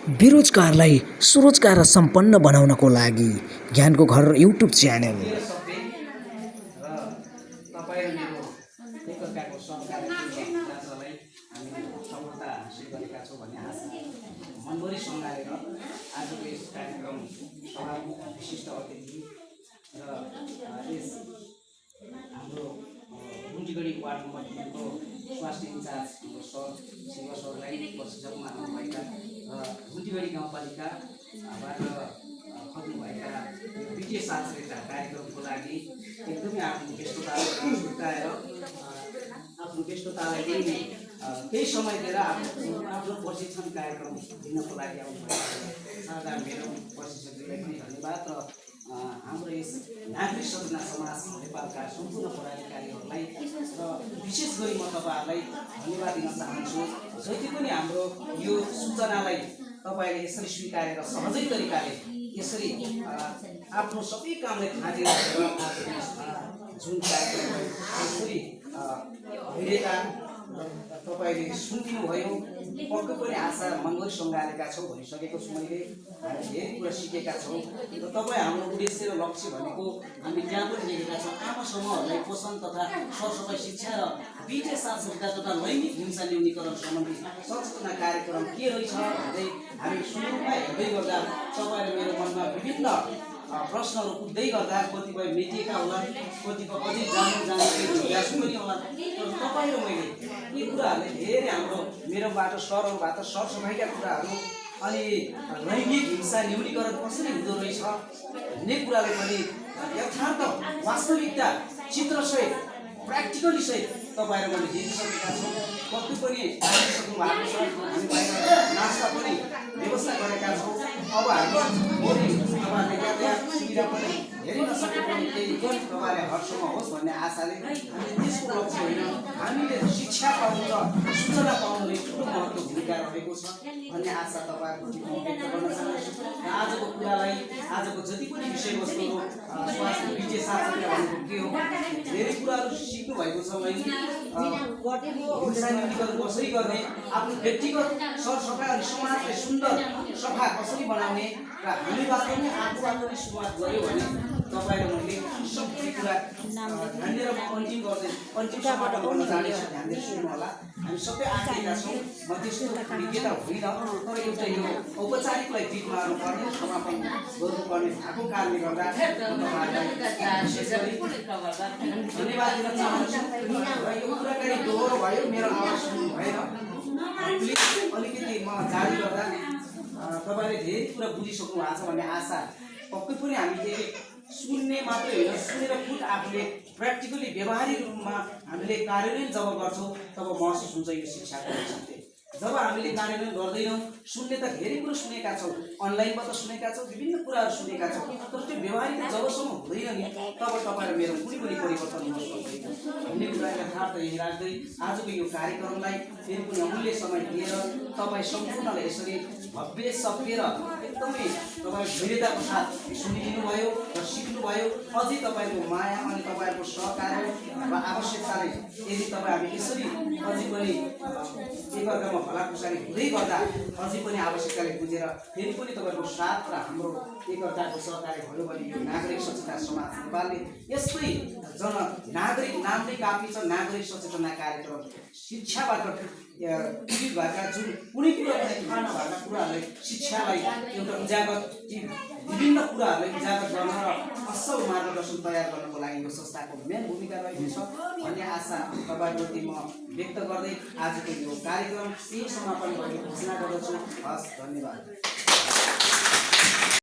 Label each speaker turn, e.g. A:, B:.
A: बेरोजगारलाई स्वरोजगार र सम्पन्न बनाउनको लागि ज्ञानको घर युट्युब च्यानल।
B: मनभरि सँगालेर आजको यस कार्यक्रम सभाको विशिष्ट अतिथि र यस हाम्रो गुन्टीगढी वार्ड नम्बर 3 को स्वास्थ्य इन्चार्ज हाम्रो सर शिव सरलाई प्रशिक्षकमा आउनुभएका र गुन्टीगढी गाउँपालिकाबाट खट्नुभएका यो वित्तीय साक्षरता कार्यक्रमको लागि एकदमै आफ्नो व्यस्ततालाई पनि केही समय दिएर आफ्नो प्रशिक्षण कार्यक्रम दिनको लागि आउनुभएको सादा मेरो प्रशिक्षकलाई पनि धन्यवाद र हाम्रो यस नागरिक सचेतना समाज नेपालका सम्पूर्ण पदाधिकारीहरूलाई र विशेष गरी म तपाईँहरूलाई धन्यवाद दिन चाहन्छु। जति पनि हाम्रो यो सूचनालाई तपाईँले यसरी स्वीकारेर सहजै तरिकाले यसरी आफ्नो सबै कामलाई थाँटेर जुन कार्यक्रम यसरी भइरहेका तपाईँले सुनिदिनुभयो। पक्कै पनि आशा मनभरि सँगालेका छौँ भनिसकेको छु मैले। हामी धेरै कुरा सिकेका छौँ र तपाईँ हाम्रो उद्देश्य र लक्ष्य भनेको हामी त्यहाँ पनि लेखेका छौँ आमा समूहहरूलाई पोषण तथा सरसफाइ शिक्षा र वित्तीय साक्षरता तथा लैङ्गिक हिंसा न्यूनीकरण सम्बन्धी सचेतना कार्यक्रम के रहेछ भन्दै हामी सुरुमा हेर्दै गर्दा तपाईँले मेरो मनमा विभिन्न प्रश्नहरू उठ्दै गर्दा कतिपय मेटिएका होला, कतिपय अझै जान्ने जिज्ञासु पनि होला। तर तपाईँ र मैले यी कुराहरूले धेरै हाम्रो मेरोबाट सरहरूबाट सरसफाइका कुराहरू अनि लैङ्गिक हिंसा न्यूनीकरण कसरी हुँदो रहेछ भन्ने कुराले पनि यथार्थ वास्तविकता चित्रसहित प्र्याक्टिकली सहित तपाईँ र मैले देखिसकेका छौँ। पक्कै पनि आइसक्नु भएको छ। हामी बाहिर नास्ता पनि व्यवस्था गरेका छौँ। अब हाम्रो भोलि तपाईँहरूले यातायात सुविधा पनि हेरि नसके पनि केही तपाईँले हर्षमा होस् भन्ने आशाले हामी त्यसको लक्ष्य होइन, हामीले शिक्षा पाउनु र सूचना पाउनुले ठुलो महत्त्व भूमिका रहेको छ भन्ने आशा तपाईँहरूको व्यक्त गर्न चाहन्छु। र आजको कुरालाई आजको जति पनि विषयवस्तुहरू स्वास्थ्य वित्तीय साक्षरता भनेको के हो, धेरै कुराहरू सिक्नु भएको छ। हिंसा न्यूनीकरण कसरी गर्ने, आफ्नो व्यक्तिगत सरसफाइ अनि समाजलाई सुन्दर सफा कसरी बनाउने र हामीबाट पनि आफूबाट पनि सुरुवात गऱ्यो भने तपाईँ र मैले सबै कुरा ध्यान दिएर म अन्तिम समापन गर्न जानेछु। ध्यान दिएर सुन्नु होला। हामी सबै आएका छौँ। म त्यस्तो विज्ञता होइन, तर एउटा यो औपचारिकलाई दिक मार्नुपर्ने समापन गर्नुपर्ने भएको कारणले गर्दा विशेष गरी धन्यवाद दिन चाहन्छु। र यो कुराकानी दोहोरो भयो, मेरो आवाज सुन्नु भएन, प्लिज अलिकति म जारी गर्दा तपाईँले धेरै कुरा बुझिसक्नु भएको छ भन्ने आशा। पक्कै पनि हामीले सुन्ने मात्रै होइन, सुनेर खुद आफूले प्र्याक्टिकली व्यवहारिक रूपमा हामीले कार्यान्वयन जब गर्छौँ तब महसुस हुन्छ यो शिक्षाको औचित्य। जब हामीले कार्यान्वयन गर्दैनौँ, सुन्ने त धेरै कुरा सुनेका छौँ, अनलाइनबाट सुनेका छौँ, विभिन्न कुराहरू सुनेका छौँ, तर त्यो व्यवहारिक जबसम्म हुँदैन नि तब तपाईँ र मेरो कुनै पनि परिवर्तन हुन सक्दैन भन्ने कुरा यथार्थ यही राख्दै आजको यो कार्यक्रमलाई फेरि पनि अमूल्य समय दिएर तपाईँ सम्पूर्णलाई यसरी भव्य सभ्य र एकदमै तपाईँ धैर्यताको साथ सुनिदिनु भयो र सिक्नुभयो। अझै तपाईँको माया अनि तपाईँहरूको सहकार्य र आवश्यकताले यदि तपाईँ हामी यसरी अझै पनि एकअर्कामा भलाकुसारी हुँदै गर्दा अझै पनि आवश्यकताले बुझेर फेरि पनि तपाईँको साथ र हाम्रो एकअर्काको सहकार्य भयो भने यो नागरिक सचेतना समाज नेपालले यस्तै नागरिक नामले काफी छ। नागरिक सचेतना कार्यक्रम शिक्षाबाट पीडित भएका जुन कुनै कुरा पनि थाहा नभएका कुराहरूलाई शिक्षालाई एउटा उजागर विभिन्न कुराहरूलाई उजागर गर्न र असल मार्गदर्शन तयार गर्नको लागि यो संस्थाको मेन भूमिका रहेको छ भन्ने आशा तपाईँप्रति म व्यक्त गर्दै आजको यो कार्यक्रम यही समापन गर्ने घोषणा गर्दछु। हस्, धन्यवाद।